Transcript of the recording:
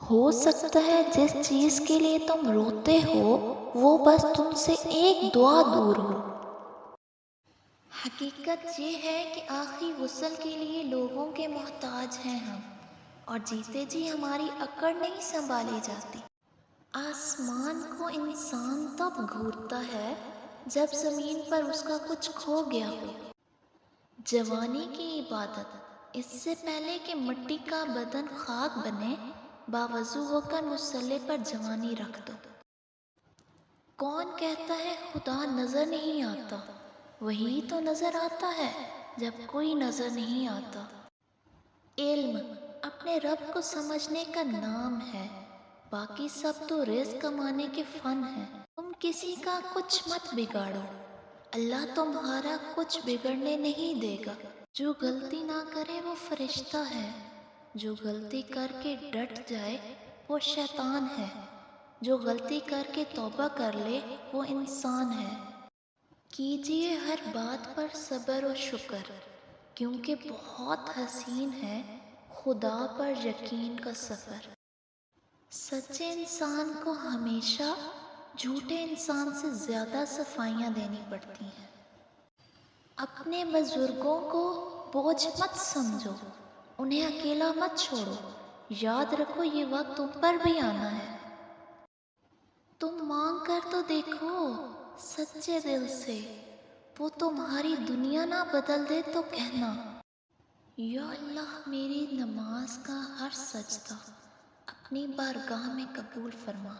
ہو سکتا ہے جس چیز کے لیے تم روتے ہو وہ بس تم سے ایک دعا دور ہو۔ حقیقت یہ ہے کہ آخری غسل کے لیے لوگوں کے محتاج ہیں ہم، اور جیتے جی ہماری اکڑ نہیں سنبھالی جاتی۔ آسمان کو انسان تب گھورتا ہے جب زمین پر اس کا کچھ کھو گیا ہو۔ جوانی کی عبادت، اس سے پہلے کہ مٹی کا بدن خاک بنے، باوضو ہو کر مصلی پر جوانی رکھ دو۔ کون کہتا ہے خدا نظر نہیں آتا؟ وہی تو نظر آتا ہے جب کوئی نظر نہیں آتا۔ علم اپنے رب کو سمجھنے کا نام ہے، باقی سب تو رزق کمانے کے فن ہیں۔ تم کسی کا کچھ مت بگاڑو، اللہ تمہارا کچھ بگڑنے نہیں دے گا۔ جو غلطی نہ کرے وہ فرشتہ ہے، جو غلطی کر کے ڈٹ جائے وہ شیطان ہے، جو غلطی کر کے توبہ کر لے وہ انسان ہے۔ کیجئے ہر بات پر صبر و شکر، کیونکہ بہت حسین ہے خدا پر یقین کا سفر۔ سچے انسان کو ہمیشہ جھوٹے انسان سے زیادہ صفائیاں دینی پڑتی ہیں۔ اپنے بزرگوں کو بوجھ مت سمجھو، انہیں اکیلا مت چھوڑو، یاد رکھو یہ وقت تم پر بھی آنا ہے۔ تم مانگ کر تو دیکھو سچے دل سے، وہ تمہاری دنیا نہ بدل دے تو کہنا، یا اللہ میری نماز کا ہر سجدہ اپنی بارگاہ میں قبول فرما۔